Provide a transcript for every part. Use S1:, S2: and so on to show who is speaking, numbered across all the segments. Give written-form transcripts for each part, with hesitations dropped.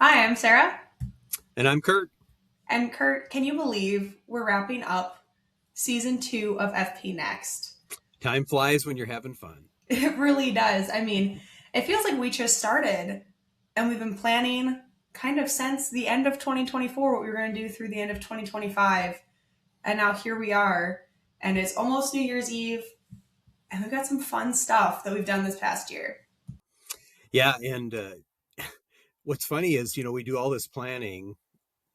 S1: Hi, I'm Sarah.
S2: And I'm Curt.
S1: And Curt, can you believe we're wrapping up season 2 of FP Next?
S2: Time flies when you're having fun.
S1: It really does. I mean, it feels like we just started and we've been planning kind of since the end of 2024 what we were going to do through the end of 2025. And now here we are, and it's almost New Year's Eve, and we've got some fun stuff that we've done this past year.
S2: Yeah, and what's funny is, we do all this planning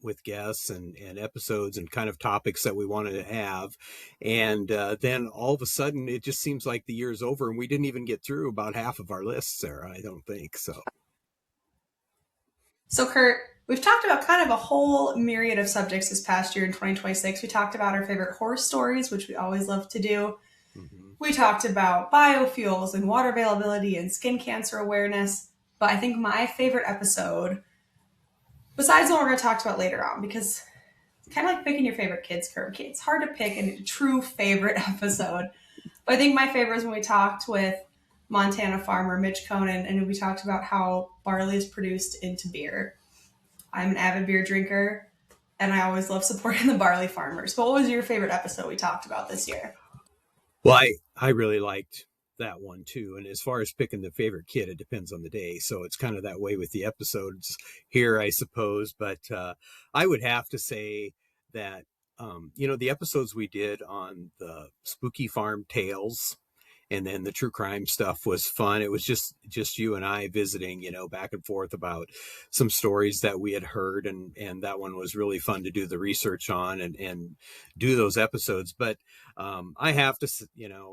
S2: with guests and episodes and kind of topics that we wanted to have. And then all of a sudden, it just seems like the year's over and we didn't even get through about half of our list, Sarah, I don't think so.
S1: So, Curt, we've talked about kind of a whole myriad of subjects this past year in 2026. We talked about our favorite horror stories, which we always love to do.
S2: Mm-hmm.
S1: We talked about biofuels and water availability and skin cancer awareness. But I think my favorite episode, besides the one we're going to talk about later on, because it's kind of like picking your favorite kids, Curt. It's hard to pick a true favorite episode. But I think my favorite is when we talked with Montana farmer Mitch Conan, and we talked about how barley is produced into beer. I'm an avid beer drinker, and I always love supporting the barley farmers. But what was your favorite episode we talked about this year?
S2: Well, I really liked that one too. And as far as picking the favorite kid, it depends on the day. So it's kind of that way with the episodes here, I suppose. But I would have to say that, the episodes we did on the spooky farm tales and then the true crime stuff was fun. It was just you and I visiting, back and forth about some stories that we had heard, and that one was really fun to do the research on and do those episodes. But I have to,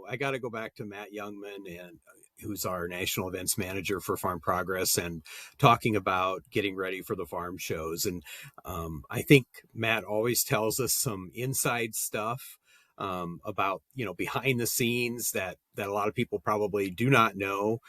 S2: I got to go back to Matt Youngman, and who's our national events manager for Farm Progress, and talking about getting ready for the farm shows. And I think Matt always tells us some inside stuff about behind the scenes that a lot of people probably do not know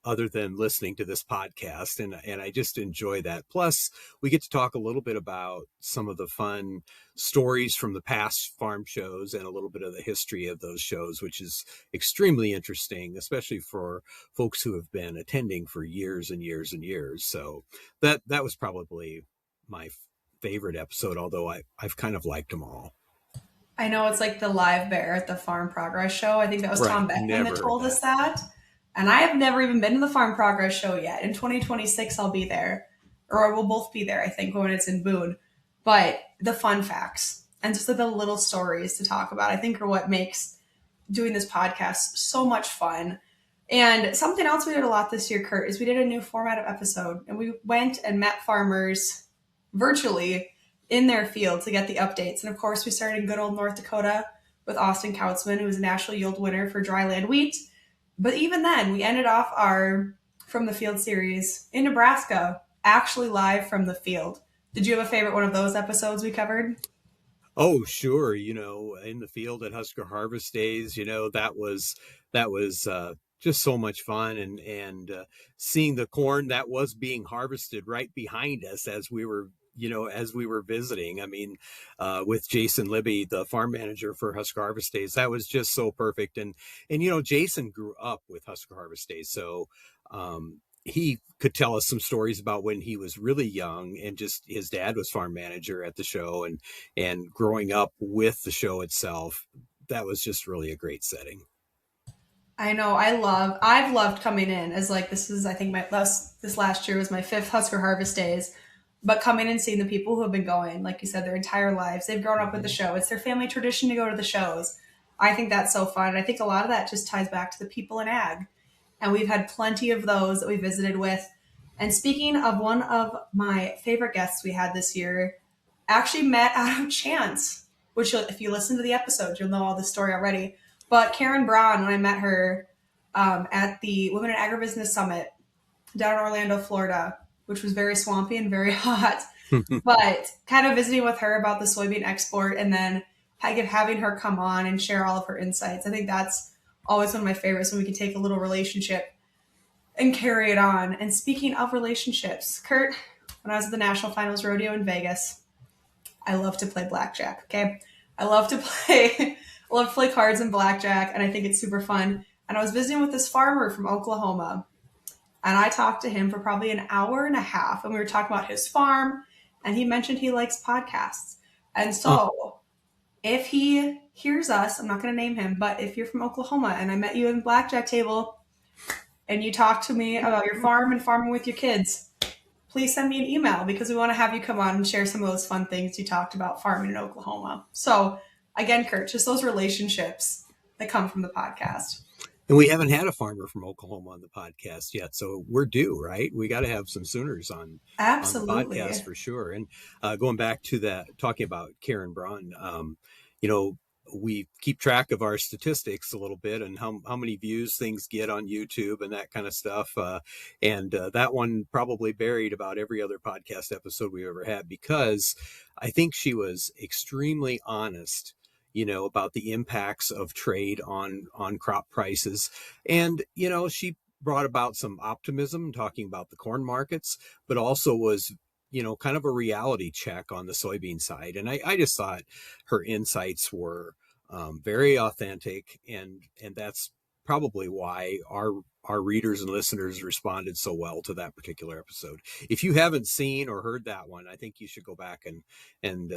S2: other than listening to this podcast, and I just enjoy that. Plus we get to talk a little bit about some of the fun stories from the past farm shows and a little bit of the history of those shows, which is extremely interesting, especially for folks who have been attending for years and years and years. So that was probably my favorite episode, although I've kind of liked them all.
S1: I know it's like the live bear at the Farm Progress show. I think that was
S2: Right.
S1: Tom Beckman
S2: Never
S1: that
S2: heard
S1: told
S2: that.
S1: us that. And I have never even been to the Farm Progress show yet. In 2026, I'll be there. Or we'll both be there, I think, when it's in Boone. But the fun facts and just the little stories to talk about, I think, are what makes doing this podcast so much fun. And something else we did a lot this year, Curt, is we did a new format of episode. And we went and met farmers virtually in their field to get the updates. And of course, we started in good old North Dakota with Austin Kautzman, who was a national yield winner for dryland wheat. But even then, we ended off our From the Field series in Nebraska, actually live from the field. Did you have a favorite one of those episodes we covered?
S2: Oh, sure. In the field at Husker Harvest Days, that was just so much fun, and seeing the corn that was being harvested right behind us as we were visiting. I mean, with Jason Libby, the farm manager for Husker Harvest Days, that was just so perfect. And Jason grew up with Husker Harvest Days, so he could tell us some stories about when he was really young, and just his dad was farm manager at the show, and growing up with the show itself. That was just really a great setting.
S1: I know. I've loved coming in as like this is I think this last year was my fifth Husker Harvest Days, but coming and seeing the people who have been going, like you said, their entire lives, they've grown up with the
S2: Mm-hmm.
S1: show. It's their family tradition to go to the shows. I think that's so fun. And I think a lot of that just ties back to the people in ag, and we've had plenty of those that we visited with. And speaking of one of my favorite guests we had this year, actually met out of chance, which if you listen to the episode, you'll know all this story already. But Karen Braun, when I met her at the Women in Agribusiness Summit down in Orlando, Florida, which was very swampy and very hot, but kind of visiting with her about the soybean export, and then having her come on and share all of her insights. I think that's always one of my favorites, when we can take a little relationship and carry it on. And speaking of relationships, Curt, when I was at the National Finals Rodeo in Vegas, I love to play blackjack. Okay, I love to play, I love to play cards and blackjack, and I think it's super fun. And I was visiting with this farmer from Oklahoma. And I talked to him for probably an hour and a half, and we were talking about his farm, and he mentioned he likes podcasts. And
S2: Uh,
S1: so if he hears us, I'm not going to name him, but if you're from Oklahoma and I met you in blackjack table and you talk to me about your farm and farming with your kids, please send me an email because we want to have you come on and share some of those fun things you talked about farming in Oklahoma. So again, Curt, just those relationships that come from the podcast.
S2: and we haven't had a farmer from Oklahoma on the podcast yet, so we're due, right? We got to have some Sooners on the podcast
S1: Absolutely.
S2: for sure. And going back to that, talking about Karen Braun, you know, we keep track of our statistics a little bit and how many views things get on YouTube and that kind of stuff. And that one probably buried about every other podcast episode we've ever had because I think she was extremely honest, you know, about the impacts of trade on crop prices. And, you know, she brought about some optimism talking about the corn markets, but also was, you know, kind of a reality check on the soybean side. And I just thought her insights were very authentic, and that's probably why our readers and listeners responded so well to that particular episode. If you haven't seen or heard that one, I think you should go back and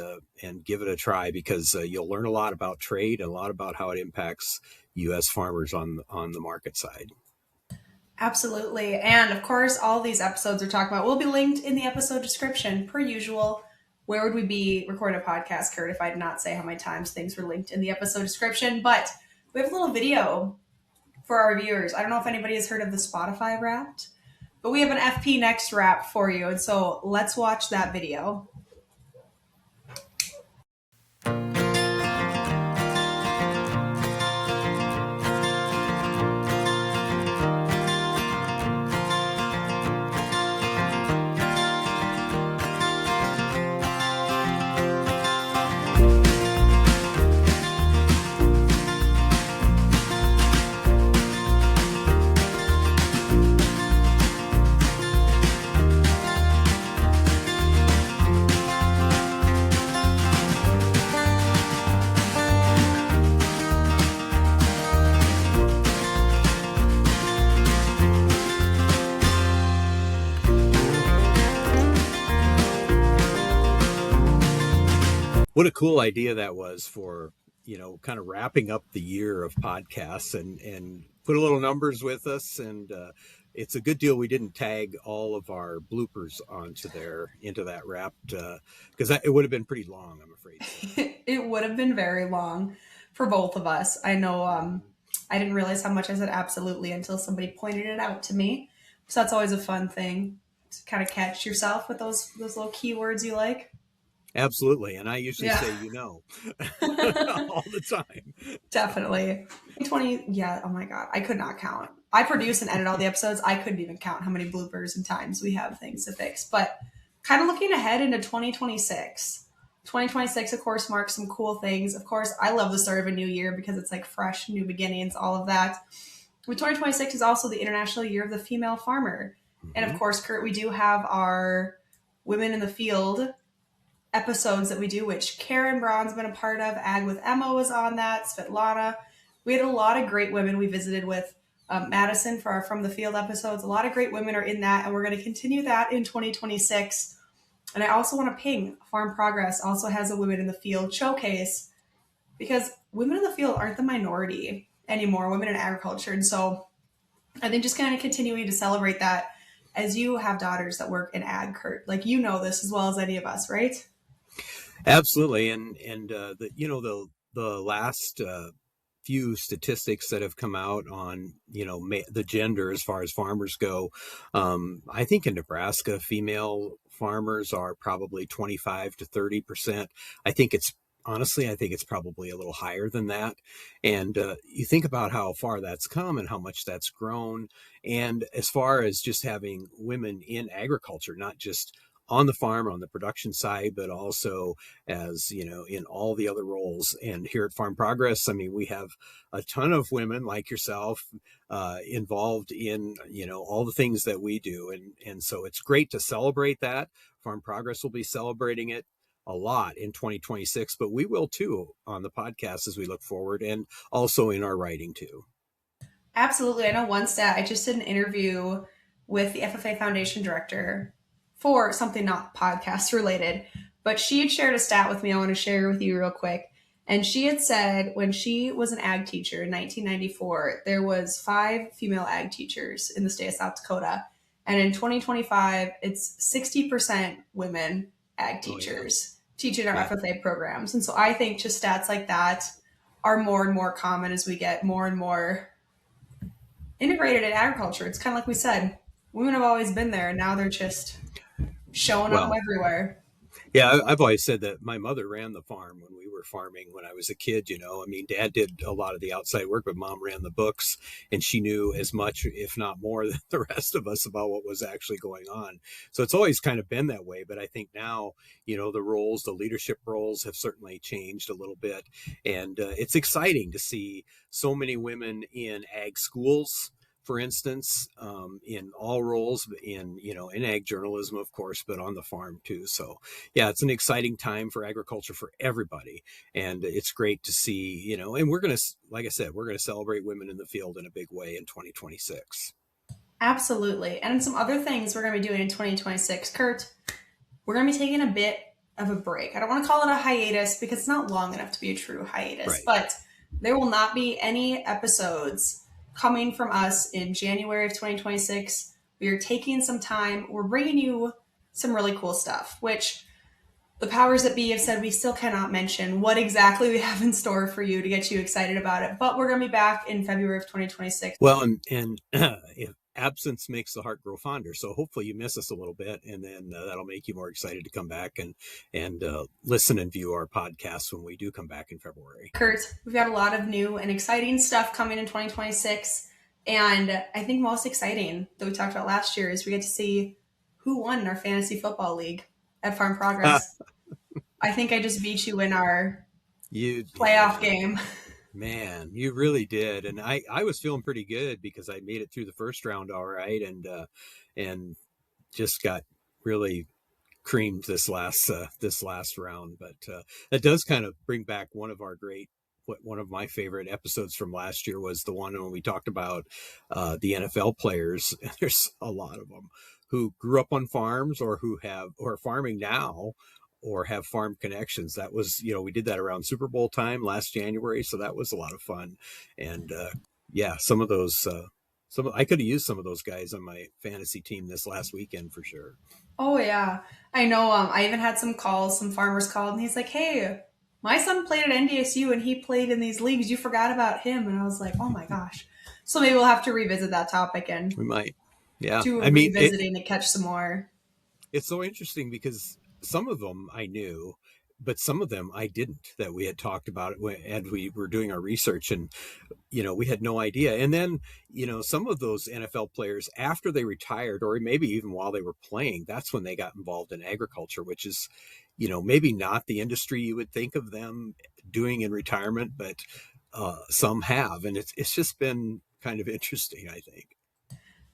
S2: give it a try because you'll learn a lot about trade and a lot about how it impacts U.S. farmers on the market side.
S1: Absolutely. And of course, all these episodes we're talking about will be linked in the episode description, per usual. Where would we be recording a podcast, Curt, if I did not say how many times things were linked in the episode description? But we have a little video for our viewers. I don't know if anybody has heard of the Spotify Wrapped, but we have an FP Next wrap for you. And so let's watch that video.
S2: What a cool idea that was for, you know, kind of wrapping up the year of podcasts and put a little numbers with us. And it's a good deal we didn't tag all of our bloopers into that wrapped because it would have been pretty long, I'm afraid.
S1: It would have been very long for both of us. I know I didn't realize how much I said absolutely until somebody pointed it out to me. So that's always a fun thing to kind of catch yourself with those little keywords you like.
S2: Absolutely. And I usually
S1: Yeah.
S2: say, you know, all the time.
S1: Definitely. 20, yeah, oh my God. I could not count. I produce and edit all the episodes. I couldn't even count how many bloopers and times we have things to fix. But kind of looking ahead into 2026. 2026, of course, marks some cool things. Of course, I love the start of a new year because it's like fresh, new beginnings, all of that. But 2026 is also the International Year of the Female Farmer. And of course, Curt, we do have our Women in the Field episodes that we do, which Karen Braun's been a part of. Ag with Emma was on that. Svetlana. We had a lot of great women we visited with. Madison for our From the Field episodes. A lot of great women are in that, and we're going to continue that in 2026. And I also want to ping Farm Progress also has a Women in the Field showcase because women in the field aren't the minority anymore, women in agriculture. And so I think just kind of continuing to celebrate that as you have daughters that work in ag, Curt. Like, you know this as well as any of us, right?
S2: Absolutely. And the, you know, the last few statistics that have come out on, you know, the gender as far as farmers go. I think in Nebraska, female farmers are probably 25 to 30%. I think it's probably a little higher than that. And you think about how far that's come and how much that's grown. And as far as just having women in agriculture, not just on the farm, on the production side, but also as, you know, in all the other roles. And here at Farm Progress, I mean, we have a ton of women like yourself involved in, you know, all the things that we do. And so it's great to celebrate that. Farm Progress will be celebrating it a lot in 2026, but we will too on the podcast as we look forward and also in our writing too.
S1: Absolutely. I know one stat. I just did an interview with the FFA Foundation director for something not podcast related, but she had shared a stat with me I want to share with you real quick. And she had said when she was an ag teacher in 1994, there was 5 female ag teachers in the state of South Dakota. And in 2025, it's 60% women ag
S2: Oh yeah.
S1: teachers teaching our
S2: Yeah.
S1: FFA programs. And so I think just stats like that are more and more common as we get more and more integrated in agriculture. It's kind of like we said, women have always been there, and now they're just showing up
S2: Well,
S1: everywhere.
S2: yeah, I've always said that my mother ran the farm when we were farming when I was a kid. I mean, Dad did a lot of the outside work, but Mom ran the books, and she knew as much, if not more, than the rest of us about what was actually going on. So it's always kind of been that way. But I think now, the leadership roles have certainly changed a little bit, and it's exciting to see so many women in ag schools, for instance, in all roles, in ag journalism, of course, but on the farm too. So yeah, it's an exciting time for agriculture for everybody. And it's great to see, and we're going to, like I said, we're going to celebrate women in the field in a big way in 2026.
S1: Absolutely. And some other things we're going to be doing in 2026, Curt, we're going to be taking a bit of a break. I don't want to call it a hiatus because it's not long enough to be a true hiatus,
S2: Right.
S1: but there will not be any episodes coming from us in January of 2026. We are taking some time. We're bringing you some really cool stuff, which the powers that be have said we still cannot mention what exactly we have in store for you to get you excited about it. But we're going to be back in February of 2026.
S2: Well, and if absence makes the heart grow fonder. So hopefully you miss us a little bit, and then that'll make you more excited to come back and listen and view our podcasts when we do come back in February.
S1: Curt, we've got a lot of new and exciting stuff coming in 2026. And I think most exciting that we talked about last year is we get to see who won in our fantasy football league at Farm Progress. I think I just beat you in our playoff game.
S2: Man, you really did. And I was feeling pretty good because I made it through the first round all right, and just got really creamed this last round. But that does kind of bring back one of my favorite episodes from last year was the one when we talked about the NFL players. There's a lot of them who grew up on farms or who are farming now or have farm connections. That was, we did that around Super Bowl time last January. So that was a lot of fun. And yeah, some of those, I could have used some of those guys on my fantasy team this last weekend for sure.
S1: Oh, yeah. I know. I even had some farmers called, and he's like, hey, my son played at NDSU and he played in these leagues. You forgot about him. And I was like, oh my gosh. So maybe we'll have to revisit that topic and
S2: we might. Yeah.
S1: do revisiting to catch some more.
S2: It's so interesting because some of them I knew, but some of them I didn't, that we had talked about it and we were doing our research, and we had no idea. And then some of those NFL players, after they retired or maybe even while they were playing, that's when they got involved in agriculture, which is maybe not the industry you would think of them doing in retirement, but some have, and it's just been kind of interesting, I think.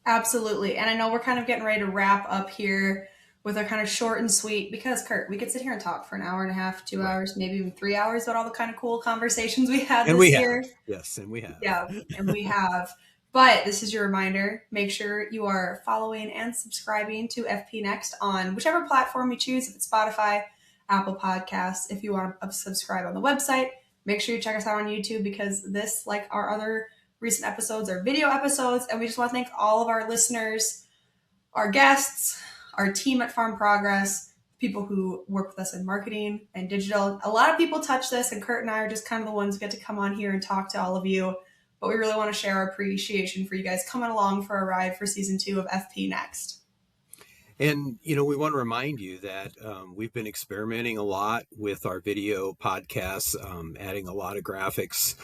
S1: Absolutely. And I know we're kind of getting ready to wrap up here with our kind of short and sweet, because Curt, we could sit here and talk for an hour and a half, 2 hours, maybe even 3 hours about all the kind of cool conversations we had this year.
S2: Yes, and we have.
S1: Yeah, and we have. But this is your reminder. Make sure you are following and subscribing to FP Next on whichever platform you choose. If it's Spotify, Apple Podcasts. If you want to subscribe on the website, make sure you check us out on YouTube, because this, like our other recent episodes, are video episodes. And we just want to thank all of our listeners, our guests, our team at Farm Progress, people who work with us in marketing and digital. A lot of people touch this, and Curt and I are just kind of the ones who get to come on here and talk to all of you. But we really want to share our appreciation for you guys coming along for a ride for season 2 of FP Next.
S2: And, we want to remind you that we've been experimenting a lot with our video podcasts, adding a lot of graphics,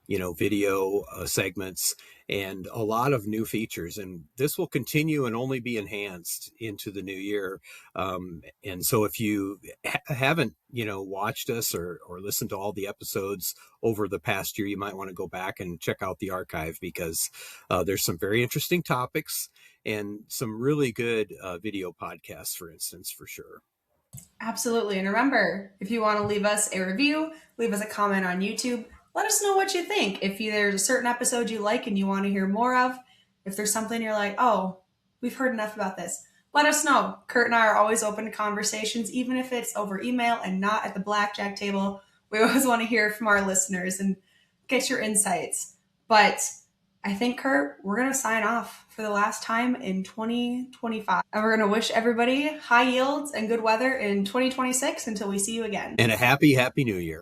S2: video segments, and a lot of new features. And this will continue and only be enhanced into the new year. And so if you haven't, watched us or listened to all the episodes over the past year, you might want to go back and check out the archive, because there's some very interesting topics and some really good video podcasts, for instance, for sure.
S1: Absolutely. And remember, if you want to leave us a review, leave us a comment on YouTube. Let us know what you think. If there's a certain episode you like and you want to hear more of, if there's something you're like, oh, we've heard enough about this. Let us know. Curt and I are always open to conversations, even if it's over email and not at the blackjack table. We always want to hear from our listeners and get your insights. But I think, Curt, we're going to sign off for the last time in 2025. And we're going to wish everybody high yields and good weather in 2026 until we see you again.
S2: And a happy, happy new year.